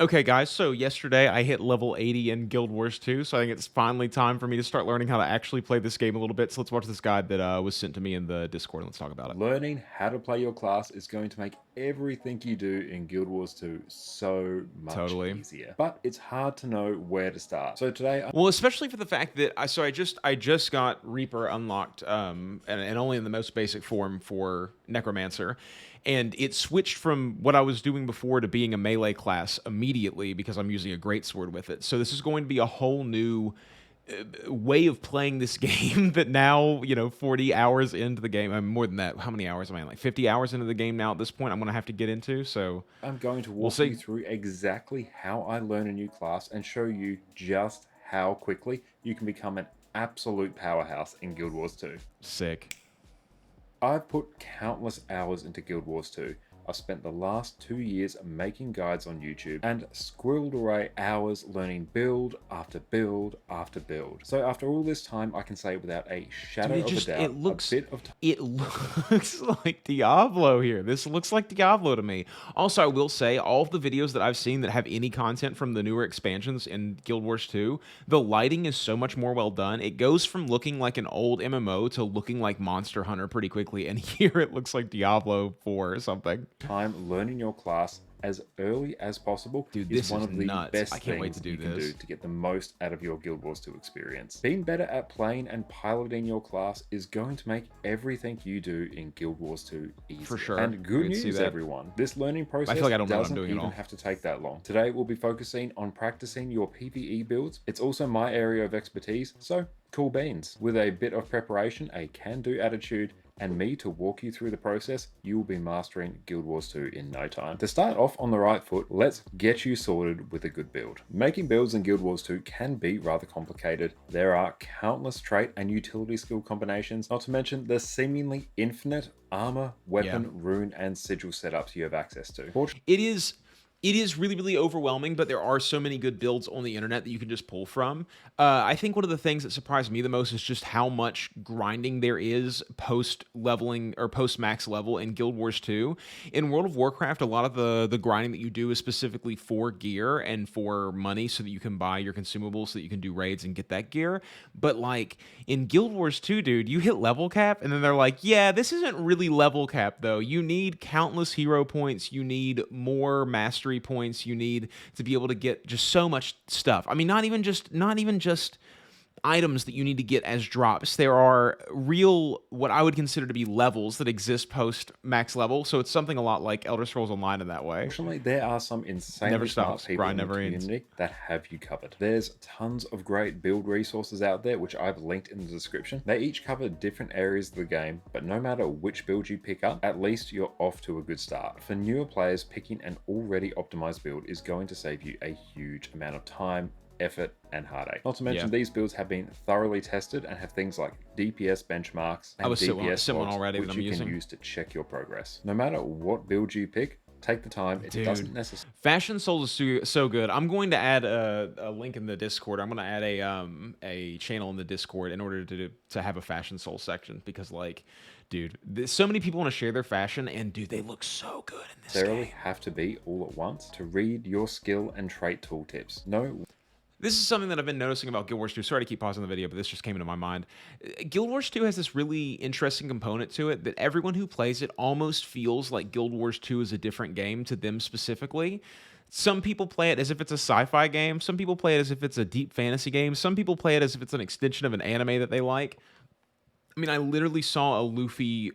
Okay, guys, so yesterday I hit level 80 in Guild Wars 2, so I think it's finally time for me to start learning how to actually play this game a little bit. So let's watch this guide that was sent to me in the Discord and let's talk about it. Learning how to play your class is going to make everything you do in Guild Wars 2 so much Totally. easier. But it's hard to know where to start. So today, Well, especially for the fact that I just got Reaper unlocked, and only in the most basic form for Necromancer, and it switched from what I was doing before to being a melee class immediately because I'm using a greatsword with it. So this is going to be a whole new way of playing this game that now, 40 hours into the game, I mean, more than that, how many hours am I in? Like 50 hours into the game now at this point, I'm going to have to get into. So I'm going to we'll walk you see. through exactly how I learn a new class and show you just how quickly you can become an absolute powerhouse in Guild Wars 2. Sick. I've put countless hours into Guild Wars 2. I've spent the last 2 years making guides on YouTube and squirreled away hours learning build after build after build. So after all this time, I can say without a shadow Dude, of a doubt, a bit of time. it looks like Diablo here. This looks like Diablo to me. Also, I will say all of the videos that I've seen that have any content from the newer expansions in Guild Wars 2, the lighting is so much more well done. It goes from looking like an old MMO to looking like Monster Hunter pretty quickly, and here it looks like Diablo 4 or something. Time learning your class as early as possible Dude, is this one is of the nuts. best I can't wait things to do you can do this. to get the most out of your Guild Wars 2 experience. Being better at playing and piloting your class is going to make everything you do in Guild Wars 2 easier. For sure. And I good can see news, that. everyone. This learning I process feel like I don't know what I'm doesn't doing at even all. have to take that long. Today, we'll be focusing on practicing your PvE builds. It's also my area of expertise, so cool beans. With a bit of preparation, a can-do attitude, and me to walk you through the process, you will be mastering Guild Wars 2 in no time. To start off on the right foot, let's get you sorted with a good build. Making builds in Guild Wars 2 can be rather complicated. There are countless trait and utility skill combinations, not to mention the seemingly infinite armor, Yeah. weapon, rune, and sigil setups you have access to. It is really, really overwhelming, but there are so many good builds on the internet that you can just pull from. I think one of the things that surprised me the most is just how much grinding there is post leveling or post max level in Guild Wars 2. In World of Warcraft, a lot of the grinding that you do is specifically for gear and for money so that you can buy your consumables so that you can do raids and get that gear. But like in Guild Wars 2, dude, you hit level cap and then they're like, yeah, this isn't really level cap though. You need countless hero points. You need more mastery points. You need to be able to get just so much stuff. I mean, not even just items that you need to get as drops. There are real, what I would consider to be levels that exist post max level. So it's something a lot like Elder Scrolls Online in that way. Fortunately, there are some Never insanely smart stops. people Grind in the never ends. community that have you covered. There's tons of great build resources out there, which I've linked in the description. They each cover different areas of the game, but no matter which build you pick up, at least you're off to a good start. For newer players, picking an already optimized build is going to save you a huge amount of time, effort, and heartache. Not to mention, Yeah. these builds have been thoroughly tested and have things like DPS benchmarks I and was DPS sent one logs, already that which I'm you can using. use to check your progress. No matter what build you pick, take the time. It doesn't Dude, necessarily Fashion Souls is so good. I'm going to add a link in the Discord. I'm going to add a channel in the Discord in order to have a Fashion Soul section because like, dude, so many people want to share their fashion and dude, they look so good in this game. have to be all at once to read your skill and trait tooltips. No. This is something that I've been noticing about Guild Wars 2. Sorry to keep pausing the video, but this just came into my mind. Guild Wars 2 has this really interesting component to it that everyone who plays it almost feels like Guild Wars 2 is a different game to them specifically. Some people play it as if it's a sci-fi game. Some people play it as if it's a deep fantasy game. Some people play it as if it's an extension of an anime that they like. I mean, I literally saw a Luffy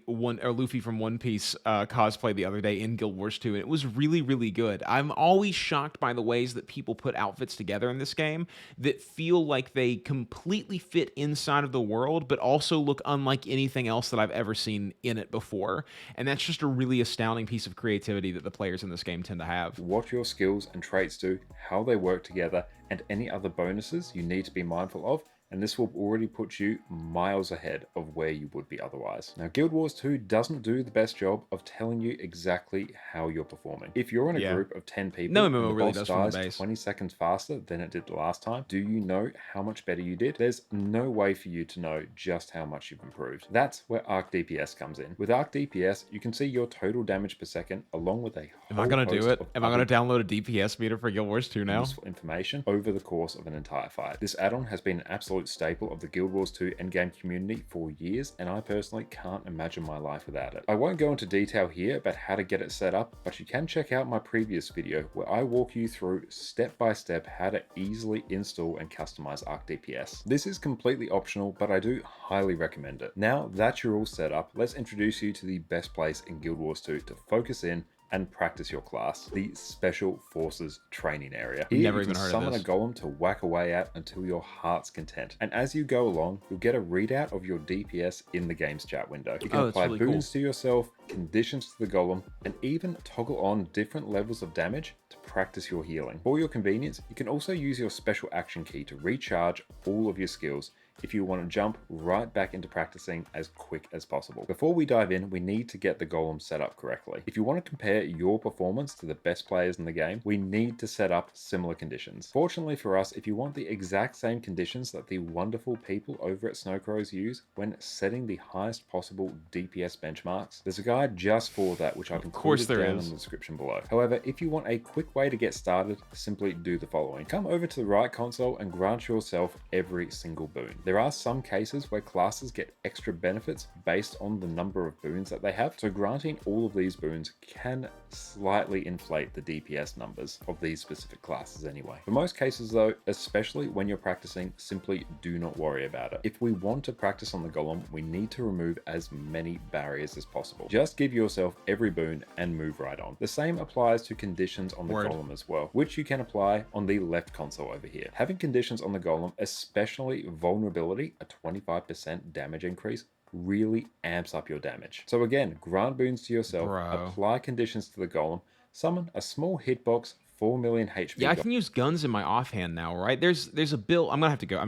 from One Piece cosplay the other day in Guild Wars 2, and it was really, really good. I'm always shocked by the ways that people put outfits together in this game that feel like they completely fit inside of the world, but also look unlike anything else that I've ever seen in it before. And that's just a really astounding piece of creativity that the players in this game tend to have. What your skills and traits do, how they work together, and any other bonuses you need to be mindful of, and this will already put you miles ahead of where you would be otherwise. Now, Guild Wars 2 doesn't do the best job of telling you exactly how you're performing. If you're in a Yeah. group of 10 No people and MMO the really boss does from the dies base. 20 seconds faster than it did the last time, do you know how much better you did? There's no way for you to know just how much you've improved. That's where Arc DPS comes in. With Arc DPS, you can see your total damage per second along with a Am I whole gonna do host it? of Am I other gonna download a DPS meter for Guild Wars 2 now? useful information over the course of an entire fight. This add-on has been an absolute staple of the Guild Wars 2 endgame community for years, and I personally can't imagine my life without it. I won't go into detail here about how to get it set up, but you can check out my previous video where I walk you through step by step how to easily install and customize Arc DPS. This is completely optional, but I do highly recommend it. Now that you're all set up, let's introduce you to the best place in Guild Wars 2 to focus in and practice your class, the Special Forces training area. Here Never you even can heard of summon a this. golem to whack away at until your heart's content. And as you go along, you'll get a readout of your DPS in the game's chat window. You can Oh, that's apply really boons to yourself, conditions to the golem, and even toggle on different levels of damage to practice your healing. For your convenience, you can also use your special action key to recharge all of your skills if you want to jump right back into practicing as quick as possible. Before we dive in, we need to get the golem set up correctly. If you want to compare your performance to the best players in the game, we need to set up similar conditions. Fortunately for us, if you want the exact same conditions that the wonderful people over at Snowcrows use when setting the highest possible DPS benchmarks, there's a guide just for that, which I've included down in the description below. However, if you want a quick way to get started, simply do the following. Come over to the right console and grant yourself every single boon. There are some cases where classes get extra benefits based on the number of boons that they have, so granting all of these boons can slightly inflate the DPS numbers of these specific classes anyway. For most cases though, especially when you're practicing, simply do not worry about it. If we want to practice on the golem, we need to remove as many barriers as possible. Just give yourself every boon and move right on. The same applies to conditions on the golem as well, which you can apply on the left console over here. Having conditions on the golem, especially vulnerability, a 25% damage increase, really amps up your damage. So again, grant boons to yourself, apply conditions to the golem, summon a small hitbox, 4 million HP. Yeah, I can use guns in my offhand now, right? There's a build. I'm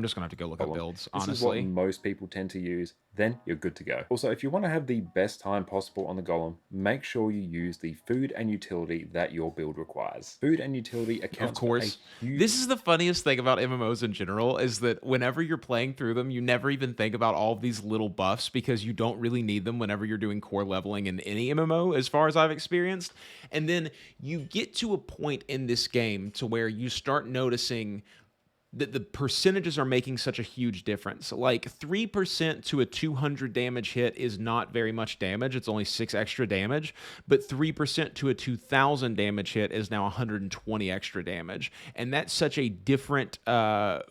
just gonna have to go look up builds, honestly. This is what most people tend to use. Then you're good to go. Also, if you want to have the best time possible on the golem, make sure you use the food and utility that your build requires. Food and utility accounts for a huge... This is the funniest thing about MMOs in general, is that whenever you're playing through them, you never even think about all of these little buffs because you don't really need them whenever you're doing core leveling in any MMO, as far as I've experienced. And then you get to a point in this game to where you start noticing that the percentages are making such a huge difference. Like 3% to a 200 damage hit is not very much damage. It's only 6 extra damage. But 3% to a 2000 damage hit is now 120 extra damage. And that's such a different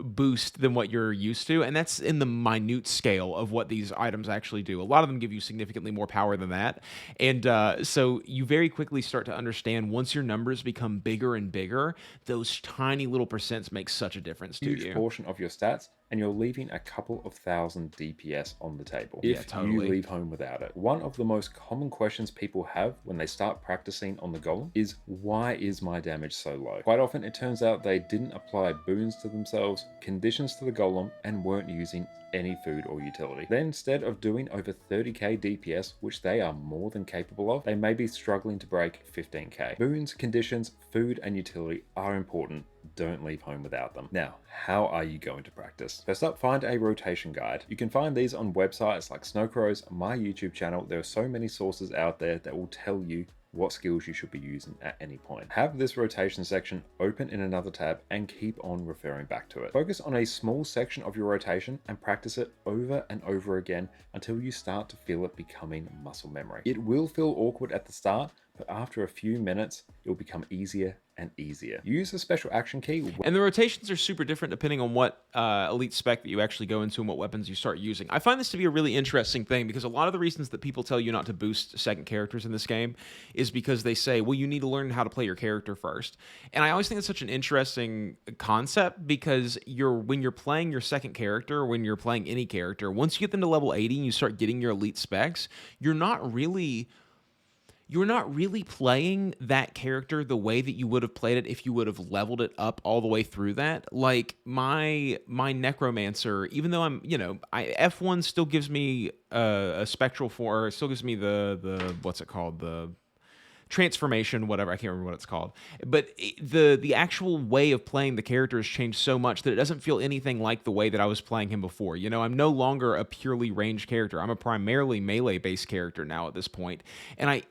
boost than what you're used to. And that's in the minute scale of what these items actually do. A lot of them give you significantly more power than that. And so you very quickly start to understand, once your numbers become bigger and bigger, those tiny little percents make such a difference. Huge portion of your stats, and you're leaving a couple of thousand DPS on the table if totally. you leave home without it. One of the most common questions people have when they start practicing on the golem is, why is my damage so low? Quite often it turns out they didn't apply boons to themselves, conditions to the golem, and weren't using any food or utility. Then instead of doing over 30k DPS, which they are more than capable of, they may be struggling to break 15k. Boons, conditions, food, and utility are important. Don't leave home without them. Now, how are you going to practice? First up, find a rotation guide. You can find these on websites like Snowcrows, my YouTube channel. There are so many sources out there that will tell you what skills you should be using at any point. Have this rotation section open in another tab and keep on referring back to it. Focus on a small section of your rotation and practice it over and over again until you start to feel it becoming muscle memory. It will feel awkward at the start, but after a few minutes, it will become easier and easier. Use the special action key. And the rotations are super different depending on what elite spec that you actually go into and what weapons you start using. I find this to be a really interesting thing because a lot of the reasons that people tell you not to boost second characters in this game is because they say, well, you need to learn how to play your character first. And I always think it's such an interesting concept because when you're playing your second character, when you're playing any character, once you get them to level 80 and you start getting your elite specs, you're not really you're not really playing that character the way that you would have played it if you would have leveled it up all the way through that. Like my necromancer, even though I F1 still gives me a spectral form, or still gives me the what's it called, the transformation, whatever, I can't remember what it's called. But the actual way of playing the character has changed so much that it doesn't feel anything like the way that I was playing him before. I'm no longer a purely ranged character. I'm a primarily melee based character now at this point, and I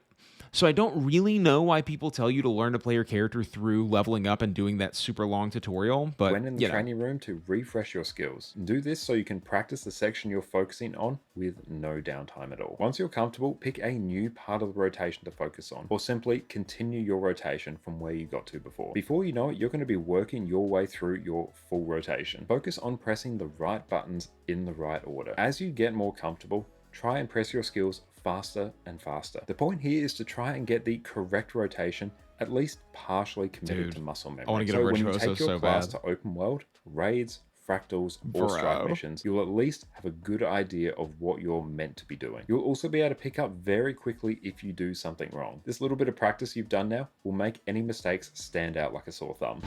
don't really know why people tell you to learn to play your character through leveling up and doing that super long tutorial, but When in the training room to refresh your skills. Do this so you can practice the section you're focusing on with no downtime at all. Once you're comfortable, pick a new part of the rotation to focus on, or simply continue your rotation from where you got to before. Before you know it, you're going to be working your way through your full rotation. Focus on pressing the right buttons in the right order. As you get more comfortable, try and press your skills faster and faster. The point here is to try and get the correct rotation at least partially committed to muscle memory. I want to get so a when you virtuoso take your so class bad. to open world, raids, fractals, or strike Bro. missions, you'll at least have a good idea of what you're meant to be doing. You'll also be able to pick up very quickly if you do something wrong. This little bit of practice you've done now will make any mistakes stand out like a sore thumb.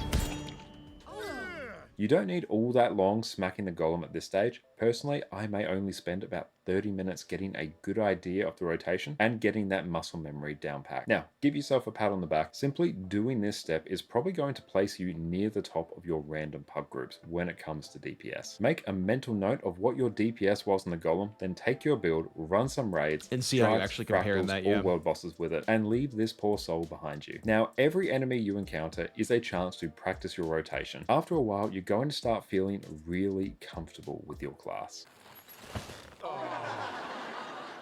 You don't need all that long smacking the golem at this stage. Personally, I may only spend about 30 minutes getting a good idea of the rotation and getting that muscle memory down pat. Now, give yourself a pat on the back. Simply doing this step is probably going to place you near the top of your random pub groups when it comes to DPS. Make a mental note of what your DPS was in the golem, then take your build, run some raids, And see how you strikes, actually compare fractals, that, or yeah. world bosses with it, and leave this poor soul behind you. Now, every enemy you encounter is a chance to practice your rotation. After a while, you're going to start feeling really comfortable with your class.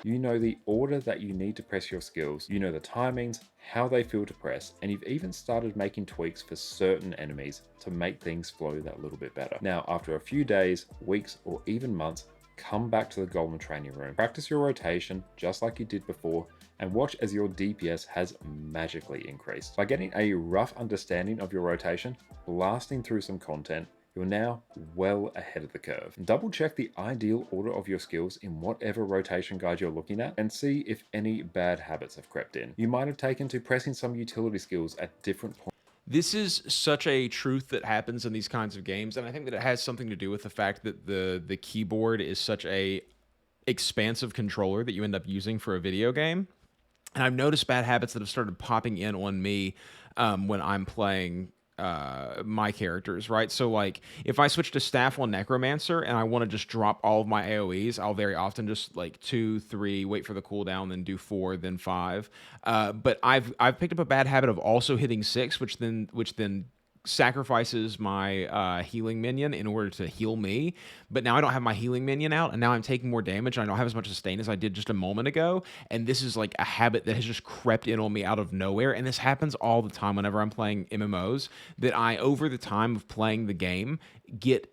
You know the order that you need to press your skills, you know the timings, how they feel to press, and you've even started making tweaks for certain enemies to make things flow that little bit better. Now, after a few days, weeks, or even months, come back to the Golem training room. Practice your rotation just like you did before, and watch as your DPS has magically increased. By getting a rough understanding of your rotation, blasting through some content, you're now well ahead of the curve. Double check the ideal order of your skills in whatever rotation guide you're looking at and see if any bad habits have crept in. You might have taken to pressing some utility skills at different points. This is such a truth that happens in these kinds of games, and I think that it has something to do with the fact that the keyboard is such a expansive controller that you end up using for a video game. And I've noticed bad habits that have started popping in on me when I'm playing my characters, right? So like if I switch to staff on necromancer and I want to just drop all of my AoEs, I'll very often just like 2 3 wait for the cooldown, then do 4, then 5. But I've picked up a bad habit of also hitting 6, which then sacrifices my healing minion in order to heal me. But now I don't have my healing minion out, and now I'm taking more damage, and I don't have as much sustain as I did just a moment ago. And this is like a habit that has just crept in on me out of nowhere. And this happens all the time whenever I'm playing MMOs, that I, over the time of playing the game, get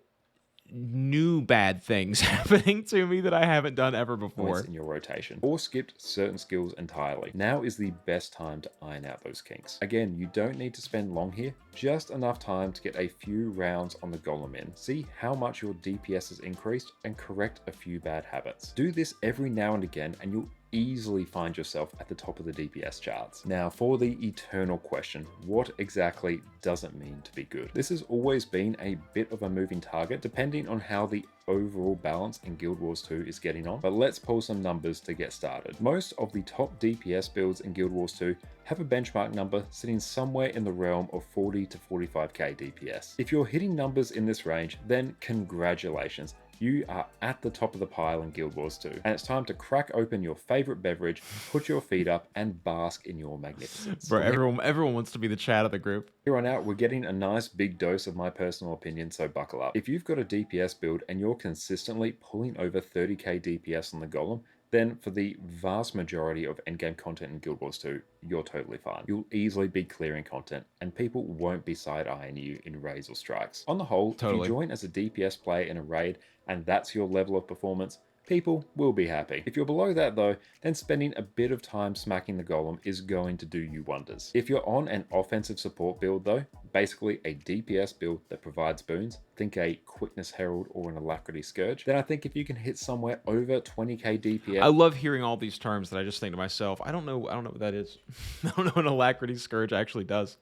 new bad things happening to me that I haven't done ever before. In your rotation, or skipped certain skills entirely. Now is the best time to iron out those kinks. Again, you don't need to spend long here, just enough time to get a few rounds on the golem in, see how much your DPS has increased, and correct a few bad habits. Do this every now and again, and you'll easily find yourself at the top of the DPS charts. Now, for the eternal question, what exactly does it mean to be good? This has always been a bit of a moving target, depending on how the overall balance in Guild Wars 2 is getting on, but let's pull some numbers to get started. Most of the top DPS builds in Guild Wars 2 have a benchmark number sitting somewhere in the realm of 40 to 45k DPS. If you're hitting numbers in this range, then congratulations. You are at the top of the pile in Guild Wars 2, and it's time to crack open your favorite beverage, put your feet up, and bask in your magnificence. Bro, everyone wants to be the chat of the group. Here on out, we're getting a nice big dose of my personal opinion, so buckle up. If you've got a DPS build and you're consistently pulling over 30k DPS on the Golem, then for the vast majority of endgame content in Guild Wars 2, you're totally fine. You'll easily be clearing content, and people won't be side-eyeing you in raids or strikes. On the whole, if you join as a DPS player in a raid, and that's your level of performance, people will be happy. If you're below that though, then spending a bit of time smacking the golem is going to do you wonders. If you're on an offensive support build though, basically a DPS build that provides boons, think a quickness herald or an alacrity scourge, then I think if you can hit somewhere over 20k DPS, I love hearing all these terms that I just think to myself, I don't know what that is. I don't know what an alacrity scourge actually does.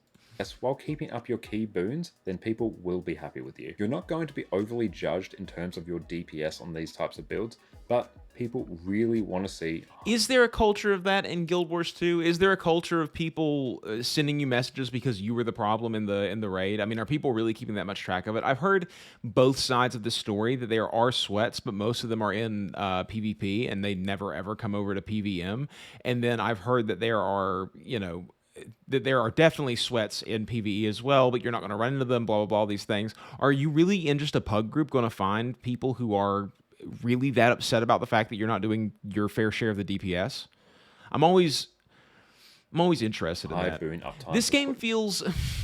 while keeping up your key boons, then people will be happy with you. You're not going to be overly judged in terms of your DPS on these types of builds, but people really want to see. Is there a culture of that in Guild Wars 2? Is there a culture of people sending you messages because you were the problem in the raid? I mean, are people really keeping that much track of it? I've heard both sides of the story, that there are sweats, but most of them are in PvP and they never ever come over to PvM. And then I've heard that there are, that there are definitely sweats in PvE as well, but you're not going to run into them, blah, blah, blah, all these things. Are you really in just a pug group going to find people who are really that upset about the fact that you're not doing your fair share of the DPS? I'm always interested in High that. boon uptime. This game feels,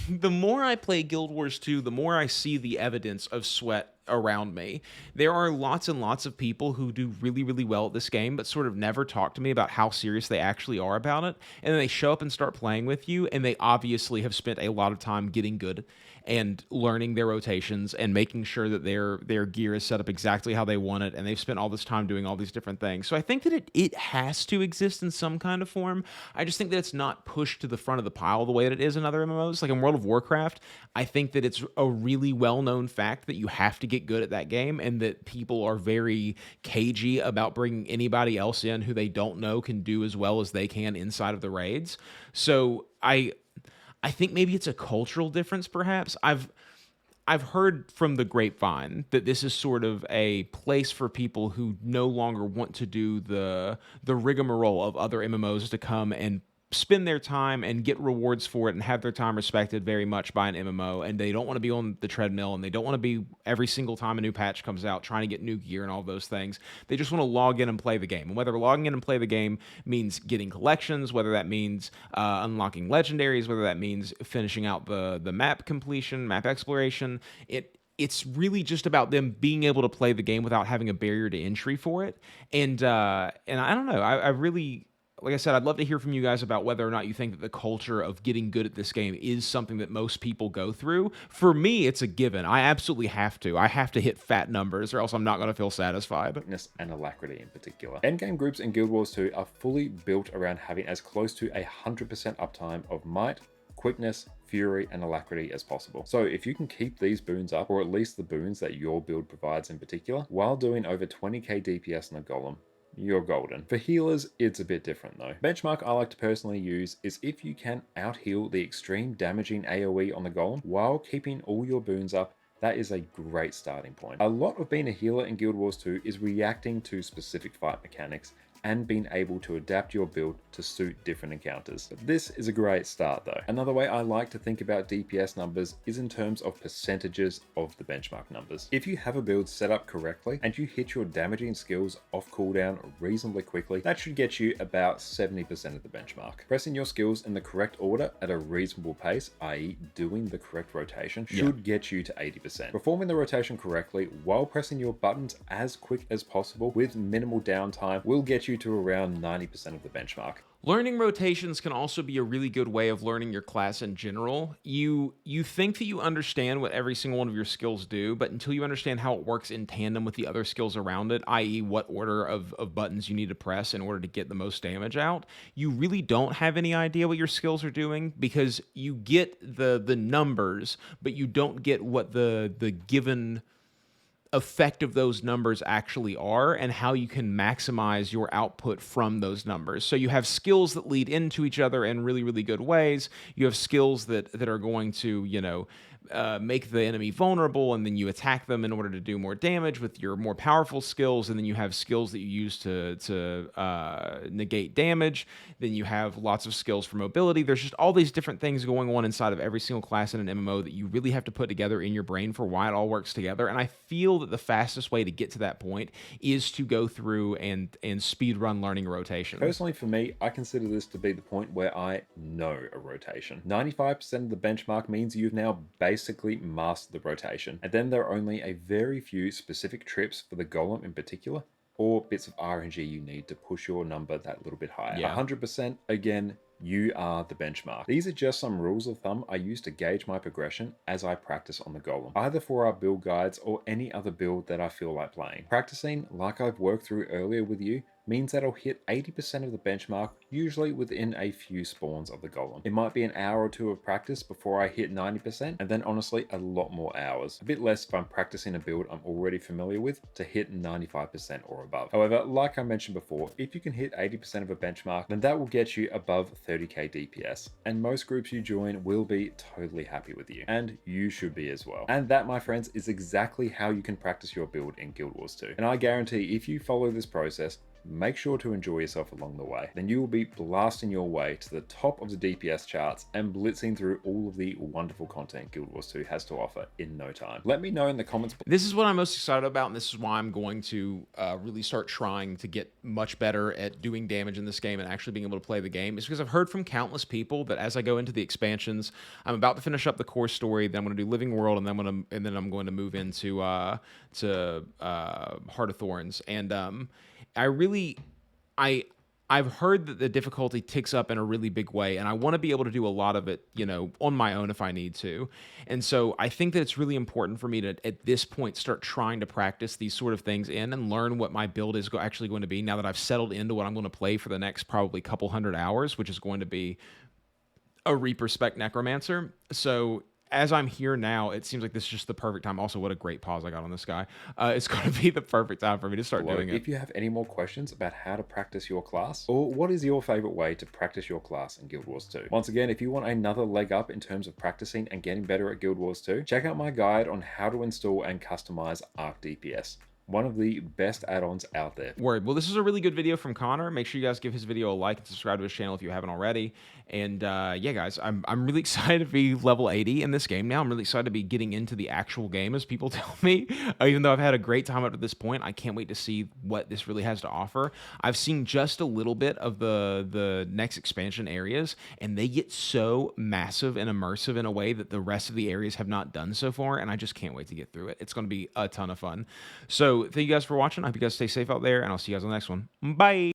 the more I play Guild Wars 2, the more I see the evidence of sweat around me. There are lots and lots of people who do really, really well at this game, but sort of never talk to me about how serious they actually are about it. And then they show up and start playing with you, and they obviously have spent a lot of time getting good and learning their rotations and making sure that their gear is set up exactly how they want it, and they've spent all this time doing all these different things. So I think that it has to exist in some kind of form. I just think that it's not pushed to the front of the pile the way that it is in other MMOs. Like in World of Warcraft, I think that it's a really well-known fact that you have to get good at that game, and that people are very cagey about bringing anybody else in who they don't know can do as well as they can inside of the raids. So I think maybe it's a cultural difference, perhaps. I've heard from the grapevine that this is sort of a place for people who no longer want to do the rigmarole of other MMOs to come and spend their time and get rewards for it and have their time respected very much by an MMO, and they don't want to be on the treadmill, and they don't want to be every single time a new patch comes out trying to get new gear and all those things. They just want to log in and play the game. And whether logging in and play the game means getting collections, whether that means unlocking legendaries, whether that means finishing out the map completion, map exploration, it's really just about them being able to play the game without having a barrier to entry for it. And I don't know. I really, like I said, I'd love to hear from you guys about whether or not you think that the culture of getting good at this game is something that most people go through. For me, it's a given. I absolutely have to. I have to hit fat numbers or else I'm not going to feel satisfied. Quickness and alacrity in particular. Endgame groups in Guild Wars 2 are fully built around having as close to 100% uptime of might, quickness, fury, and alacrity as possible. So if you can keep these boons up, or at least the boons that your build provides in particular, while doing over 20k DPS in a golem, you're golden. For healers, it's a bit different though. Benchmark I like to personally use is if you can out-heal the extreme damaging AoE on the golem while keeping all your boons up, that is a great starting point. A lot of being a healer in Guild Wars 2 is reacting to specific fight mechanics and being able to adapt your build to suit different encounters. But this is a great start though. Another way I like to think about DPS numbers is in terms of percentages of the benchmark numbers. If you have a build set up correctly and you hit your damaging skills off cooldown reasonably quickly, that should get you about 70% of the benchmark. Pressing your skills in the correct order at a reasonable pace, i.e. doing the correct rotation, should get you to 80%. Performing the rotation correctly while pressing your buttons as quick as possible with minimal downtime will get you to around 90% of the benchmark. Learning rotations can also be a really good way of learning your class in general. You think that you understand what every single one of your skills do, but until you understand how it works in tandem with the other skills around it, i.e. what order of buttons you need to press in order to get the most damage out, you really don't have any idea what your skills are doing, because you get the numbers, but you don't get what the given effect of those numbers actually are and how you can maximize your output from those numbers. So you have skills that lead into each other in really, really good ways. You have skills that are going to, make the enemy vulnerable, and then you attack them in order to do more damage with your more powerful skills, and then you have skills that you use to negate damage. Then you have lots of skills for mobility. There's just all these different things going on inside of every single class in an MMO that you really have to put together in your brain for why it all works together. And I feel that the fastest way to get to that point is to go through and speed run learning rotation. Personally, for me, I consider this to be the point where I know a rotation. 95% of the benchmark means you've now basically mastered the rotation, and then there are only a very few specific trips for the golem in particular or bits of RNG you need to push your number that little bit higher. Yeah. 100%, again, you are the benchmark. These are just some rules of thumb I use to gauge my progression as I practice on the Golem, either for our build guides or any other build that I feel like playing. Practicing, like I've worked through earlier with you, means that I'll hit 80% of the benchmark, usually within a few spawns of the Golem. It might be an hour or two of practice before I hit 90%, and then honestly, a lot more hours. A bit less if I'm practicing a build I'm already familiar with to hit 95% or above. However, like I mentioned before, if you can hit 80% of a benchmark, then that will get you above 30k DPS, and most groups you join will be totally happy with you, and you should be as well. And that, my friends, is exactly how you can practice your build in Guild Wars 2. And I guarantee if you follow this process, make sure to enjoy yourself along the way. Then you will be blasting your way to the top of the DPS charts and blitzing through all of the wonderful content Guild Wars 2 has to offer in no time. Let me know in the comments. This is what I'm most excited about, and this is why I'm going to really start trying to get much better at doing damage in this game and actually being able to play the game. It's because I've heard from countless people that as I go into the expansions, I'm about to finish up the core story, then I'm going to do Living World, and then I'm going to move into Heart of Thorns. And I've heard that the difficulty ticks up in a really big way, and I want to be able to do a lot of it, on my own if I need to. And so I think that it's really important for me to, at this point, start trying to practice these sort of things in and learn what my build is actually going to be now that I've settled into what I'm going to play for the next probably couple hundred hours, which is going to be a Reaper Spec Necromancer. So as I'm here now, it seems like this is just the perfect time. Also, what a great pause I got on this guy. It's going to be the perfect time for me to start doing it. If you have any more questions about how to practice your class, or what is your favorite way to practice your class in Guild Wars 2. Once again, if you want another leg up in terms of practicing and getting better at Guild Wars 2, check out my guide on how to install and customize Arc DPS. One of the best add-ons out there. Word. Well, this is a really good video from Connor. Make sure you guys give his video a like and subscribe to his channel if you haven't already. And yeah, guys, I'm really excited to be level 80 in this game now. I'm really excited to be getting into the actual game, as people tell me. Even though I've had a great time up to this point, I can't wait to see what this really has to offer. I've seen just a little bit of the next expansion areas, and they get so massive and immersive in a way that the rest of the areas have not done so far, and I just can't wait to get through it. It's going to be a ton of fun. So thank you guys for watching. I hope you guys stay safe out there, and I'll see you guys on the next one. Bye!